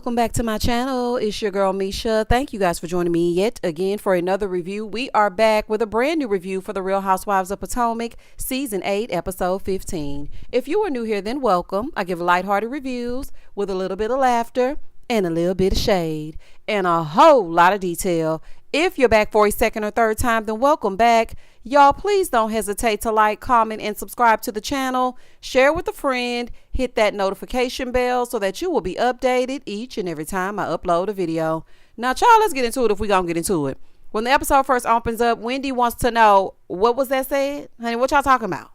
Welcome back to my channel. It's your girl Misha. Thank you guys for joining me yet again for another review. We are back with a brand new review for the Real Housewives of Potomac, Season 8, Episode 15. If you are new here, then welcome. I give lighthearted reviews with a little bit of laughter and a little bit of shade and a whole lot of detail. If you're back for a second or third time, then welcome back. Y'all, please don't hesitate to like, comment, and subscribe to the channel. Share with a friend. Hit that notification bell so that you will be updated each and every time I upload a video. Now, y'all, let's get into it if we're going to get into it. When the episode first opens up, Wendy wants to know, what was that said? Honey, what y'all talking about?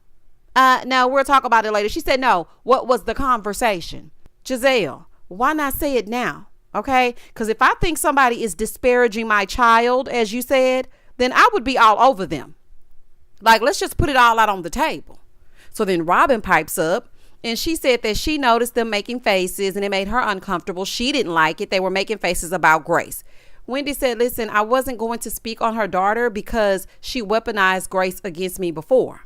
No, we'll talk about it later. She said, no, what was the conversation? Giselle, why not say it now? Okay, because if I think somebody is disparaging my child, as you said, then I would be all over them. Like, let's just put it all out on the table. So then Robin pipes up and she said that she noticed them making faces and it made her uncomfortable. She didn't like it. They were making faces about Grace. Wendy said, listen, I wasn't going to speak on her daughter because she weaponized Grace against me before.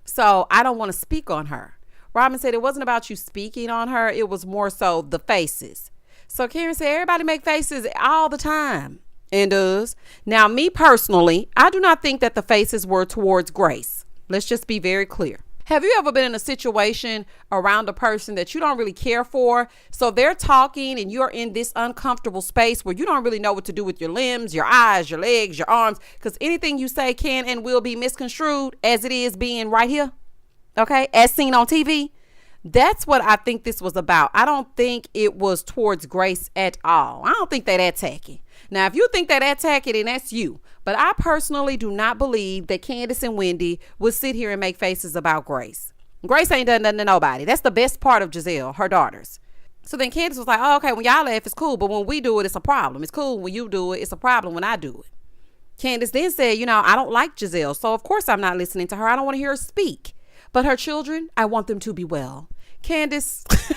So I don't want to speak on her. Robin said it wasn't about you speaking on her. It was more so the faces. So Karen said, everybody make faces all the time. And does. Now, me personally, I do not think that the faces were towards Grace. Let's just be very clear. Have you ever been in a situation around a person that you don't really care for? So they're talking and you're in this uncomfortable space where you don't really know what to do with your limbs, your eyes, your legs, your arms, because anything you say can and will be misconstrued as it is being right here. Okay, as seen on TV. That's what I think this was about. I don't think it was towards Grace at all. I don't think that tacky. Now, if you think that tacky, then that's you. But I personally do not believe that Candace and Wendy would sit here and make faces about Grace. Grace ain't done nothing to nobody. That's the best part of Giselle, her daughters. So then Candace was like, oh, okay, when y'all laugh, it's cool. But when we do it, it's a problem. It's cool when you do it. It's a problem when I do it. Candace then said, I don't like Giselle. So, of course, I'm not listening to her. I don't want to hear her speak. But her children, I want them to be well. Candace, Candace,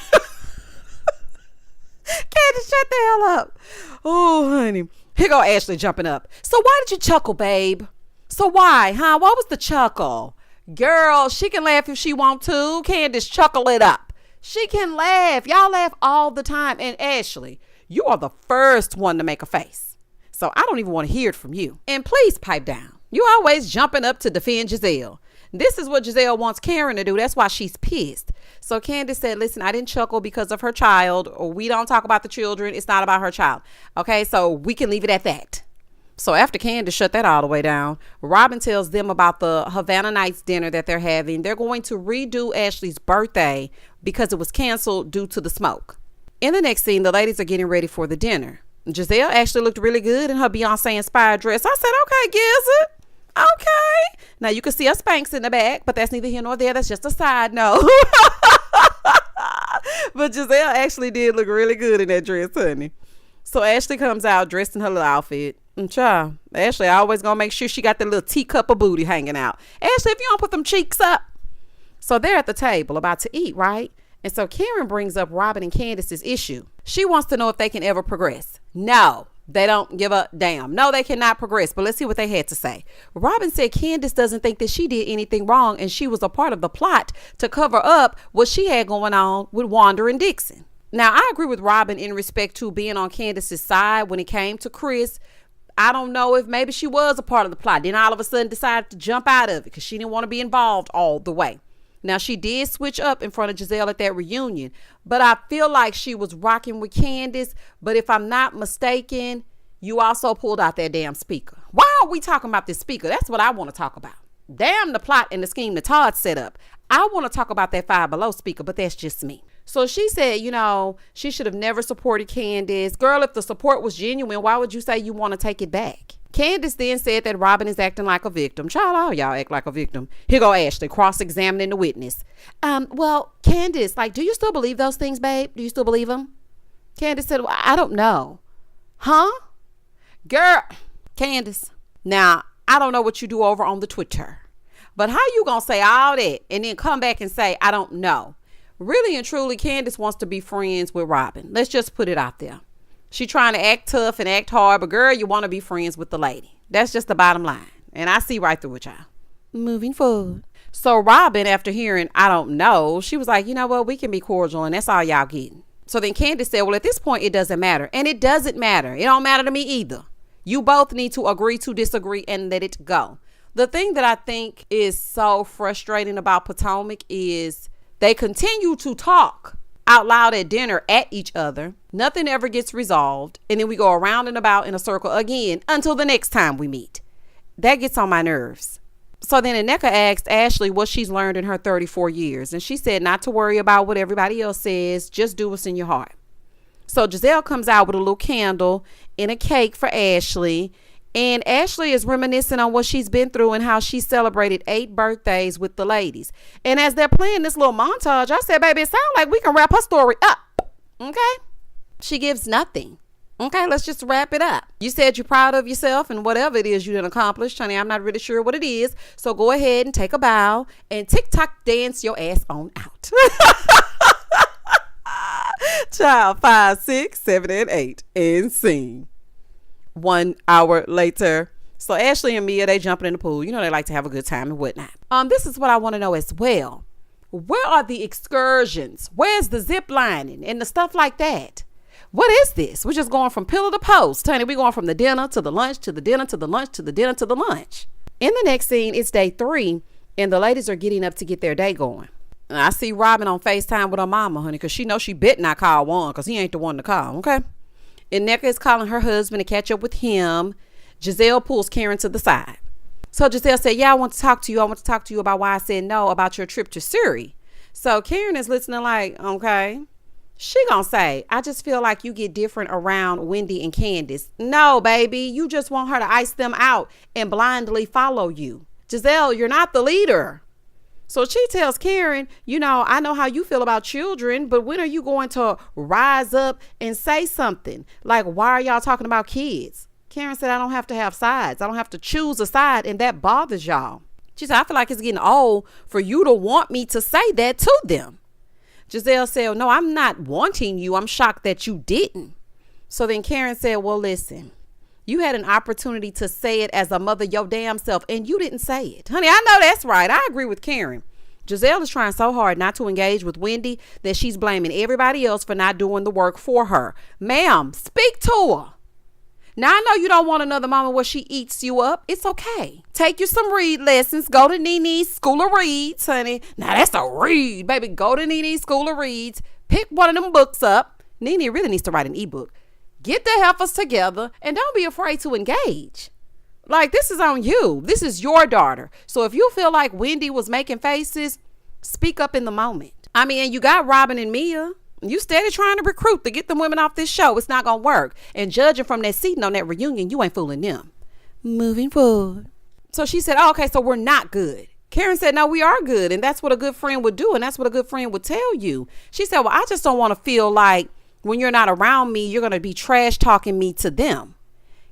shut the hell up. Oh, honey. Here go Ashley jumping up. So why did you chuckle, babe? So why, huh? What was the chuckle? Girl, she can laugh if she want to. Candace, chuckle it up. She can laugh. Y'all laugh all the time. And Ashley, you are the first one to make a face. So I don't even want to hear it from you. And please pipe down. You always jumping up to defend Giselle. This is what Giselle wants Karen to do. That's why she's pissed. So Candace said, listen, I didn't chuckle because of her child, or we don't talk about the children. It's not about her child. Okay, so we can leave it at that. So after Candace shut that all the way down, Robin tells them about the Havana Nights dinner that they're having. They're going to redo Ashley's birthday because it was canceled due to the smoke. In the next scene, the ladies are getting ready for the dinner. Giselle actually looked really good in her Beyonce inspired dress. I said, okay, Gizzard. Okay. Now you can see her Spanx in the back, but that's neither here nor there. That's just a side note. But Giselle actually did look really good in that dress, honey. So Ashley comes out dressed in her little outfit. And child, Ashley always gonna make sure she got the little teacup of booty hanging out. Ashley, if you don't put them cheeks up. So they're at the table about to eat, right? And so Karen brings up Robin and Candace's issue. She wants to know if they can ever progress. No. They don't give a damn. No, they cannot progress. But let's see what they had to say. Robin said Candace doesn't think that she did anything wrong and she was a part of the plot to cover up what she had going on with Wanda and Dixon. Now, I agree with Robin in respect to being on Candace's side when it came to Chris. I don't know if maybe she was a part of the plot. Then all of a sudden decided to jump out of it because she didn't want to be involved all the way. Now, she did switch up in front of Giselle at that reunion, but I feel like she was rocking with Candace. But if I'm not mistaken, you also pulled out that damn speaker. Why are we talking about this speaker? That's what I want to talk about. Damn the plot and the scheme that Todd set up. I want to talk about that Five Below speaker, but that's just me. So she said, she should have never supported Candace. Girl, if the support was genuine, why would you say you want to take it back? Candace then said that Robin is acting like a victim. Child, all y'all act like a victim. Here go Ashley, cross-examining the witness. Well, Candace, do you still believe those things, babe? Do you still believe them? Candace said, well, I don't know. Huh? Girl, Candace. Now, I don't know what you do over on the Twitter, but how you gonna say all that and then come back and say, I don't know? Really and truly, Candace wants to be friends with Robin. Let's just put it out there. She trying to act tough and act hard, but girl, you want to be friends with the lady. That's just the bottom line. And I see right through it, y'all. Moving forward. So Robin, after hearing, I don't know, she was like, you know what? We can be cordial and that's all y'all getting. So then Candace said, well, at this point, it doesn't matter. And it doesn't matter. It don't matter to me either. You both need to agree to disagree and let it go. The thing that I think is so frustrating about Potomac is they continue to talk out loud at dinner at each other. Nothing ever gets resolved. And then we go around and about in a circle again until the next time we meet. That gets on my nerves. So then Aneka asked Ashley what she's learned in her 34 years. And she said not to worry about what everybody else says. Just do what's in your heart. So Giselle comes out with a little candle and a cake for Ashley. And Ashley is reminiscing on what she's been through and how she celebrated 8 birthdays with the ladies. And as they're playing this little montage, I said, baby, it sounds like we can wrap her story up. Okay? She gives nothing. Okay, let's just wrap it up. You said you're proud of yourself and whatever it is you done accomplished, honey. I'm not really sure what it is. So go ahead and take a bow and TikTok dance your ass on out. Child, 5, 6, 7, and 8 and scene. 1 hour later. So Ashley and Mia, they jumping in the pool. You know, they like to have a good time and whatnot. This is what I want to know as well. Where are the excursions? Where's the zip lining and the stuff like that? What is this? We're just going from pillar to post, honey. We're going from the dinner to the lunch to the dinner to the lunch to the dinner to the lunch. In the next scene, it's day 3, and the ladies are getting up to get their day going. And I see Robin on FaceTime with her mama, honey, because she knows she bet not call Juan because he ain't the one to call, okay? And Neka is calling her husband to catch up with him. Giselle pulls Karen to the side. So Giselle said, yeah, I want to talk to you. I want to talk to you about why I said no about your trip to Surrey. So Karen is listening like, okay. She gonna say, I just feel like you get different around Wendy and Candace. No, baby, you just want her to ice them out and blindly follow you. Giselle, you're not the leader. So she tells Karen, you know, I know how you feel about children, but when are you going to rise up and say something? Like, why are y'all talking about kids? Karen said, I don't have to have sides. I don't have to choose a side, and that bothers y'all. She said, I feel like it's getting old for you to want me to say that to them. Giselle said, no, I'm not wanting you. I'm shocked that you didn't. So then Karen said, well, listen, you had an opportunity to say it as a mother your damn self, and you didn't say it. Honey, I know that's right. I agree with Karen. Giselle is trying so hard not to engage with Wendy that she's blaming everybody else for not doing the work for her. Ma'am, speak to her. Now, I know you don't want another mama where she eats you up. It's okay. Take you some read lessons. Go to Nene's School of Reads, honey. Now, that's a read, baby. Go to Nene's School of Reads. Pick one of them books up. Nene really needs to write an ebook. Get the heifers together and don't be afraid to engage. Like, this is on you. This is your daughter. So if you feel like Wendy was making faces, speak up in the moment. I mean, and you got Robin and Mia. You steady trying to recruit to get them women off this show. It's not going to work. And judging from that seating on that reunion, you ain't fooling them. Moving forward. So she said, oh, okay, so we're not good. Karen said, no, we are good. And that's what a good friend would do. And that's what a good friend would tell you. She said, well, I just don't want to feel like when you're not around me, you're going to be trash talking me to them.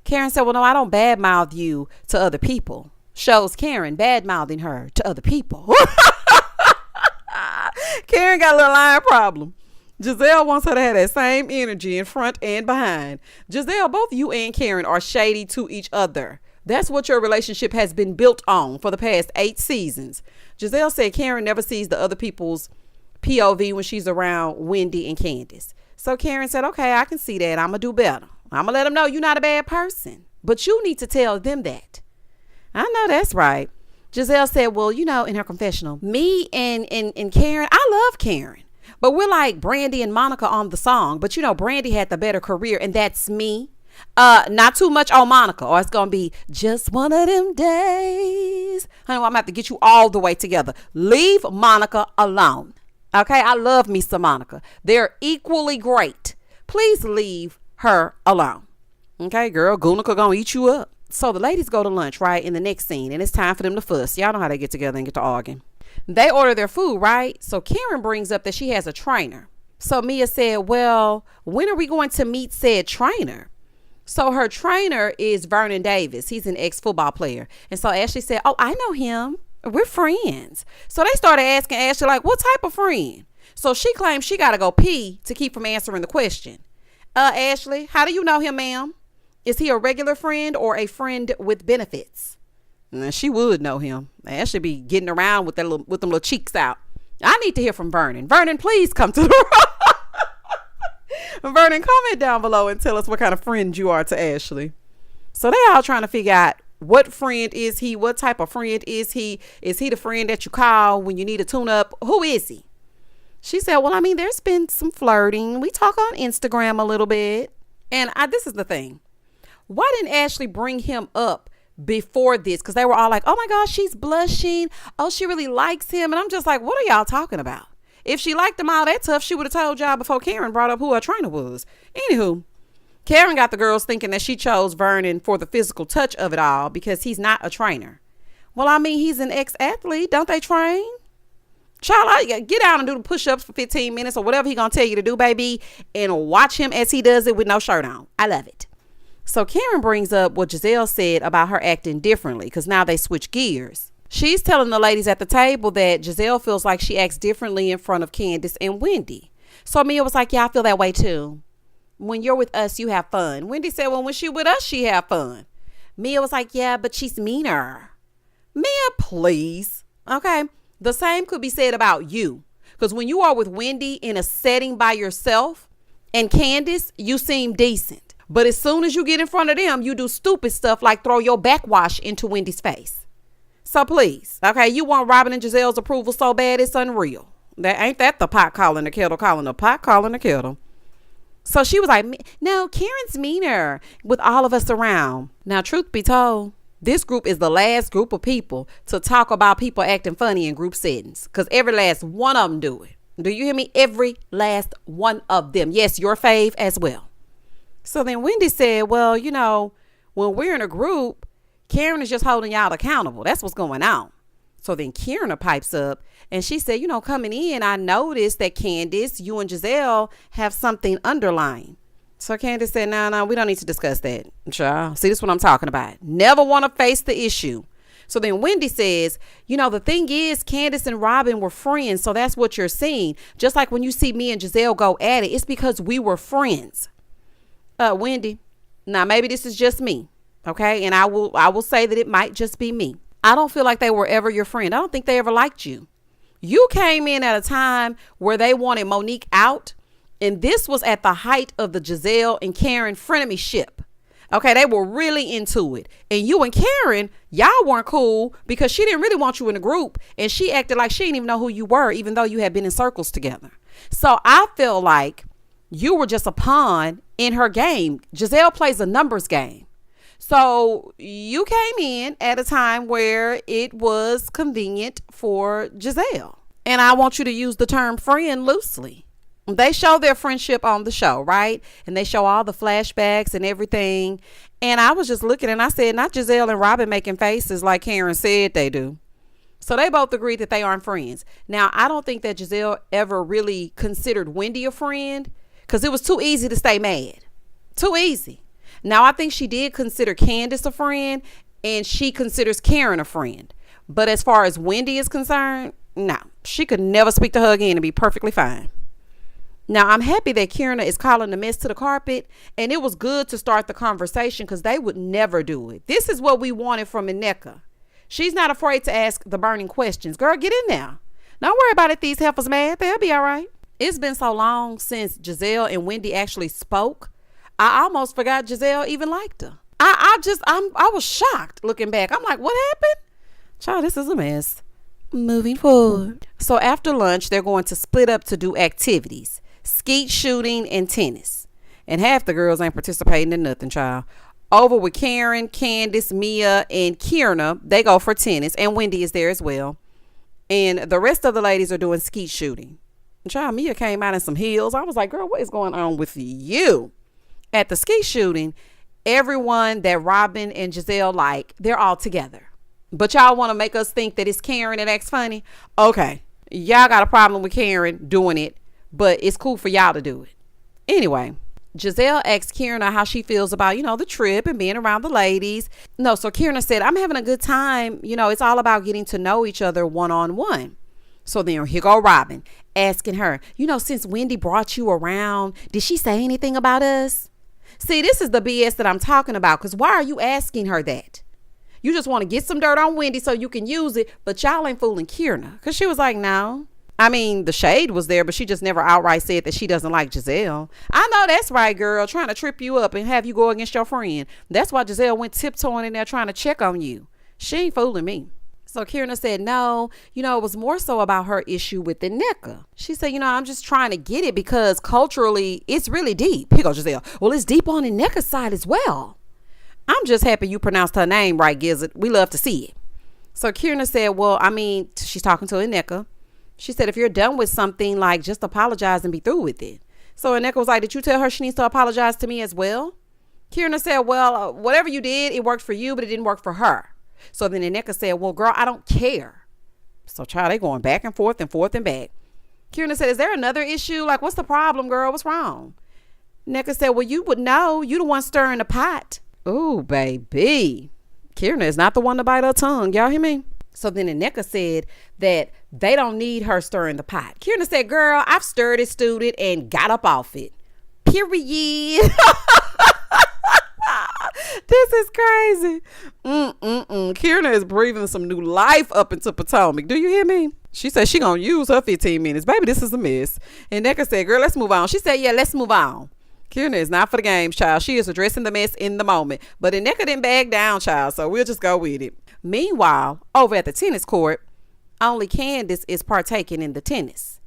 Karen said, well, no, I don't badmouth you to other people. Shows Karen badmouthing her to other people. Karen got a little line problem. Giselle wants her to have that same energy in front and behind. Giselle, both you and Karen are shady to each other. That's what your relationship has been built on for the past 8 seasons. Giselle said Karen never sees the other people's POV when she's around Wendy and Candace. So Karen said, okay, I can see that. I'm going to do better. I'm going to let them know you're not a bad person. But you need to tell them that. I know that's right. Giselle said, well, you know, in her confessional, me and Karen, I love Karen. But we're like Brandy and Monica on the song. But, you know, Brandy had the better career, and that's me. Not too much on Monica, or it's going to be just one of them days. Honey, well, I'm going to have to get you all the way together. Leave Monica alone. Okay, I love me some Monica. They're equally great. Please leave her alone. Okay, girl, Gunica going to eat you up. So the ladies go to lunch, right, in the next scene, and it's time for them to fuss. Y'all know how they get together and get to arguing. They order their food, right? So Karen brings up that she has a trainer. So Mia said, well, when are we going to meet said trainer? So her trainer is Vernon Davis. He's an ex-football player. And so Ashley said, oh, I know him. We're friends. So they started asking Ashley, like, what type of friend? So she claims she got to go pee to keep from answering the question. Ashley, how do you know him, ma'am? Is he a regular friend or a friend with benefits? And she would know him. Ashley be getting around with them little cheeks out. I need to hear from Vernon. Vernon, please come to the room. Vernon, comment down below and tell us what kind of friend you are to Ashley. So they all trying to figure out what friend is he? What type of friend is he? Is he the friend that you call when you need a tune up? Who is he? She said, well, I mean, there's been some flirting. We talk on Instagram a little bit. And this is the thing. Why didn't Ashley bring him up before this? Because they were all like, oh my gosh, she's blushing. Oh, she really likes him. And I'm just like, what are y'all talking about? If she liked him all that tough, she would have told y'all before Karen brought up who her trainer was. Anywho, Karen got the girls thinking that she chose Vernon for the physical touch of it all because he's not a trainer. Well, I mean, he's an ex-athlete. Don't they train? Child, get out and do the push-ups for 15 minutes or whatever he gonna tell you to do, baby, and watch him as he does it with no shirt on. I love it. So Karen brings up what Giselle said about her acting differently because now they switch gears. She's telling the ladies at the table that Giselle feels like she acts differently in front of Candace and Wendy. So Mia was like, yeah, I feel that way too. When you're with us, you have fun. Wendy said, well, when she with us, she have fun. Mia was like, yeah, but she's meaner. Mia, please. Okay. The same could be said about you. Because when you are with Wendy in a setting by yourself and Candace, you seem decent. But as soon as you get in front of them, you do stupid stuff like throw your backwash into Wendy's face. So please, okay, you want Robin and Giselle's approval so bad it's unreal. Ain't that the pot calling the kettle calling the pot calling the kettle. So she was like, no, Karen's meaner with all of us around. Now, truth be told, this group is the last group of people to talk about people acting funny in group settings because every last one of them do it. Do you hear me? Every last one of them. Yes, your fave as well. So then Wendy said, well, you know, when we're in a group, Karen is just holding y'all accountable. That's what's going on. So then Karen pipes up and she said, you know, coming in, I noticed that Candace, you and Giselle have something underlying. So Candace said, no, we don't need to discuss that. Child. See, this is what I'm talking about. Never want to face the issue. So then Wendy says, you know, the thing is Candace and Robin were friends. So that's what you're seeing. Just like when you see me and Giselle go at it, it's because we were friends. Wendy, now maybe this is just me. Okay. And I will say that it might just be me. I don't feel like they were ever your friend. I don't think they ever liked you. You came in at a time where they wanted Monique out. And this was at the height of the Giselle and Karen frenemyship. Okay, they were really into it. And you and Karen, y'all weren't cool because she didn't really want you in the group. And she acted like she didn't even know who you were, even though you had been in circles together. So I feel like you were just a pawn in her game. Giselle plays a numbers game. So you came in at a time where it was convenient for Giselle. And I want you to use the term friend loosely. They show their friendship on the show, right? And they show all the flashbacks and everything. And I was just looking and I said, not Giselle and Robin making faces like Karen said they do. So they both agreed that they aren't friends. Now, I don't think that Giselle ever really considered Wendy a friend because it was too easy to stay mad. Too easy. Now, I think she did consider Candace a friend and she considers Karen a friend. But as far as Wendy is concerned, no, she could never speak to her again and be perfectly fine. Now, I'm happy that Kierna is calling the mess to the carpet, and it was good to start the conversation because they would never do it. This is what we wanted from Ineka. She's not afraid to ask the burning questions. Girl, get in there. Don't worry about it. These heifers mad. They'll be all right. It's been so long since Giselle and Wendy actually spoke. I almost forgot Giselle even liked her. I was shocked looking back. I'm like, what happened? Child, this is a mess. Moving forward. So after lunch, they're going to split up to do activities. Skeet shooting and tennis. And half the girls ain't participating in nothing, child. Over with Karen, Candace, Mia, and Kierna, they go for tennis. And Wendy is there as well. And the rest of the ladies are doing skeet shooting. And child, Mia came out in some heels. I was like, girl, what is going on with you? At the skeet shooting, everyone that Robin and Giselle like, they're all together. But y'all want to make us think that it's Karen that acts funny? Okay. Y'all got a problem with Karen doing it. But it's cool for y'all to do it. Anyway, Giselle asked Kierna how she feels about, the trip and being around the ladies. No, so Kierna said, I'm having a good time. It's all about getting to know each other one-on-one. So then here go Robin asking her, since Wendy brought you around, did she say anything about us? See, this is the BS that I'm talking about. Because why are you asking her that? You just want to get some dirt on Wendy so you can use it. But y'all ain't fooling Kierna. Because she was like, no. I mean, the shade was there, but she just never outright said that she doesn't like Giselle. I know that's right, girl, trying to trip you up and have you go against your friend. That's why Giselle went tiptoeing in there trying to check on you. She ain't fooling me. So Kierna said, no, it was more so about her issue with the NECA. She said, I'm just trying to get it because culturally it's really deep. Here goes Giselle. Well, it's deep on the NECA side as well. I'm just happy you pronounced her name right, Gizzard. We love to see it. So Kierna said, well, she's talking to Aneka. She said, if you're done with something, like, just apologize and be through with it. So Aneka was like, did you tell her she needs to apologize to me as well? Kierna said, well, whatever you did, it worked for you, but it didn't work for her. So then Aneka said, well, girl, I don't care. So child, they going back and forth and forth and back. Kierna said, is there another issue? Like, what's the problem, girl? What's wrong? Aneka said, well, you would know. You the one stirring the pot. Ooh, baby. Kierna is not the one to bite her tongue. Y'all hear me? So then Aneka said that they don't need her stirring the pot. Kierna said, girl, I've stirred it, stewed it, and got up off it. Period. This is crazy. Kierna is breathing some new life up into Potomac. Do you hear me? She said she gonna use her 15 minutes. Baby, this is a mess. And Aneka said, girl, let's move on. She said, yeah, let's move on. Kierna is not for the games, child. She is addressing the mess in the moment. But Aneka didn't back down, child. So we'll just go with it. Meanwhile, over at the tennis court, only Candace is partaking in the tennis.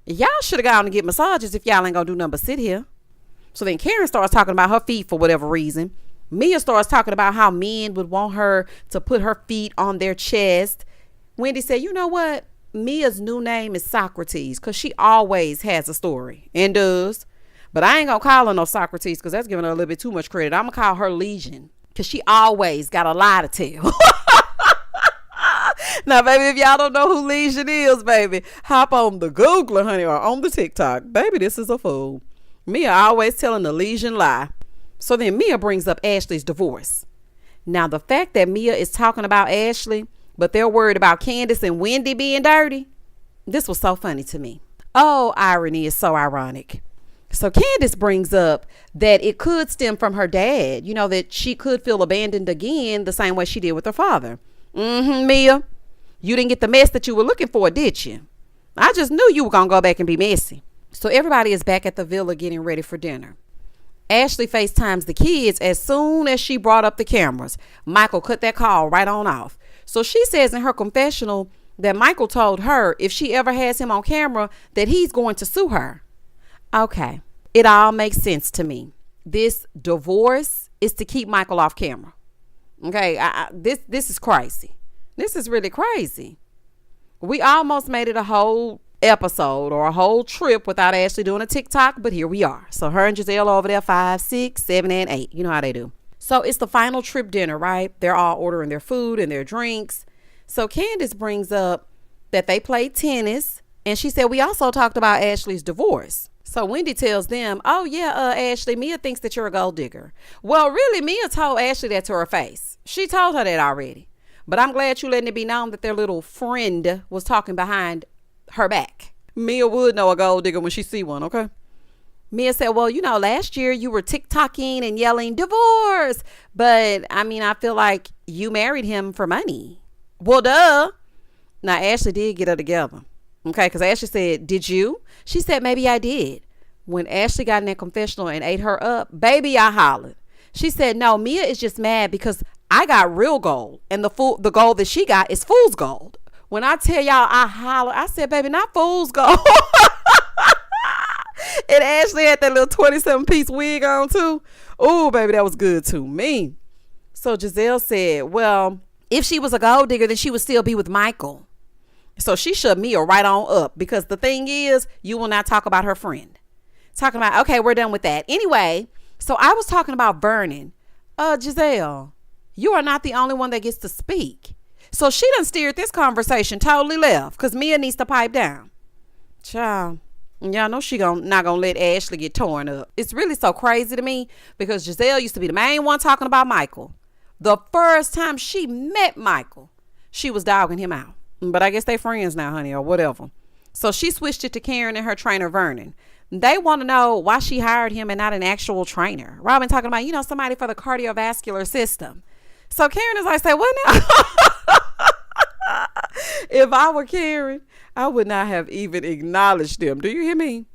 Y'all should have gone to get massages if y'all ain't gonna do nothing but sit here. So then Karen starts talking about her feet for whatever reason. Mia starts talking about how men would want her to put her feet on their chest. Wendy said, you know what? Mia's new name is Socrates because she always has a story and does. But I ain't gonna call her no Socrates because that's giving her a little bit too much credit. I'm gonna call her Legion because she always got a lie to tell. Now, baby, if y'all don't know who Legion is, baby, hop on the Googler, honey, or on the TikTok. Baby, this is a fool. Mia always telling the Legion lie. So then Mia brings up Ashley's divorce. Now, the fact that Mia is talking about Ashley, but they're worried about Candace and Wendy being dirty, this was so funny to me. Oh, irony is so ironic. So Candace brings up that it could stem from her dad, that she could feel abandoned again the same way she did with her father. Mia, you didn't get the mess that you were looking for, did you? I just knew you were going to go back and be messy. So everybody is back at the villa getting ready for dinner. Ashley FaceTimes the kids as soon as she brought up the cameras. Michael cut that call right on off. So she says in her confessional that Michael told her if she ever has him on camera that he's going to sue her. Okay, it all makes sense to me. This divorce is to keep Michael off camera. Okay, this is crazy. This is really crazy. We almost made it a whole episode or a whole trip without Ashley doing a TikTok, but here we are. So her and Giselle over there 5, 6, 7, and 8. You know how they do. So it's the final trip dinner, right? They're all ordering their food and their drinks. So Candace brings up that they played tennis, and she said we also talked about Ashley's divorce. So Wendy tells them, oh yeah, Ashley, Mia thinks that you're a gold digger. Well, really, Mia told Ashley that to her face. She told her that already. But I'm glad you letting it be known that their little friend was talking behind her back. Mia would know a gold digger when she see one, okay? Mia said, well, last year you were TikToking and yelling divorce. But I feel like you married him for money. Well, duh. Now, Ashley did get her together. Okay, because Ashley said, did you? She said, maybe I did. When Ashley got in that confessional and ate her up, baby, I hollered. She said, no, Mia is just mad because I got real gold. And the gold that she got is fool's gold. When I tell y'all I hollered, I said, baby, not fool's gold. And Ashley had that little 27-piece wig on too. Oh, baby, that was good to me. So Giselle said, well, if she was a gold digger, then she would still be with Michael. So she shut Mia right on up because the thing is, you will not talk about her friend. Talking about, okay, we're done with that. Anyway, so I was talking about Vernon. Giselle, you are not the only one that gets to speak. So she done steered this conversation totally left because Mia needs to pipe down. Child, y'all know she not gonna let Ashley get torn up. It's really so crazy to me because Giselle used to be the main one talking about Michael. The first time she met Michael, she was dogging him out. But I guess they friends now, honey, or whatever. So she switched it to Karen and her trainer, Vernon. They want to know why she hired him and not an actual trainer. Robin talking about, somebody for the cardiovascular system. So Karen is like, say, what now? If I were Karen, I would not have even acknowledged them. Do you hear me?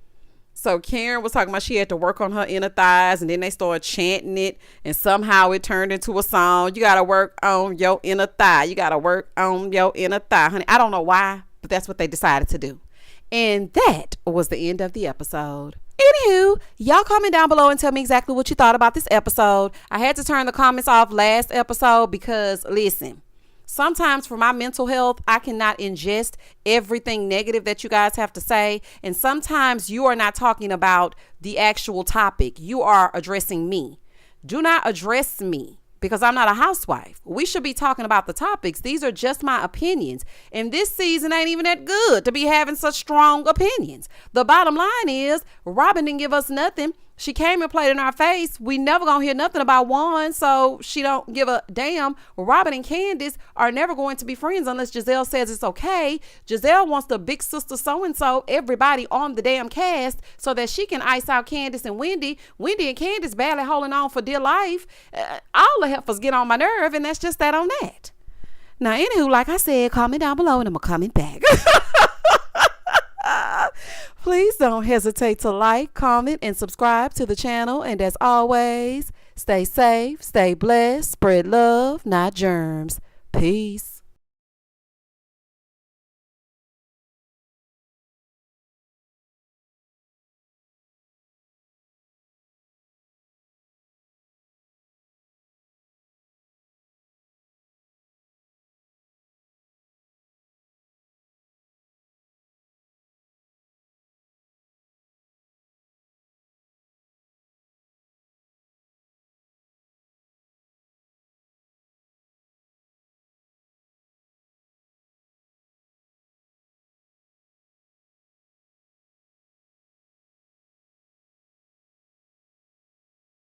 So Karen was talking about she had to work on her inner thighs, and then they started chanting it, and somehow it turned into a song. You gotta work on your inner thigh. You gotta work on your inner thigh, honey. I don't know why, but that's what they decided to do. And that was the end of the episode. Anywho, y'all comment down below and tell me exactly what you thought about this episode. I had to turn the comments off last episode because, listen, sometimes for my mental health, I cannot ingest everything negative that you guys have to say. And sometimes you are not talking about the actual topic. You are addressing me. Do not address me because I'm not a housewife. We should be talking about the topics. These are just my opinions. And this season ain't even that good to be having such strong opinions. The bottom line is Robin didn't give us nothing. She came and played in our face. We never gonna hear nothing about Juan, so she don't give a damn. Robin and Candace are never going to be friends unless Giselle says it's okay. Giselle wants the big sister so-and-so, everybody on the damn cast, so that she can ice out Candace and Wendy. Wendy and Candace barely holding on for dear life. All the heifers get on my nerve, and that's just that on that. Now, anywho, like I said, comment down below, and I'm coming back. Please don't hesitate to like, comment, and subscribe to the channel. And as always, stay safe, stay blessed, spread love, not germs. Peace.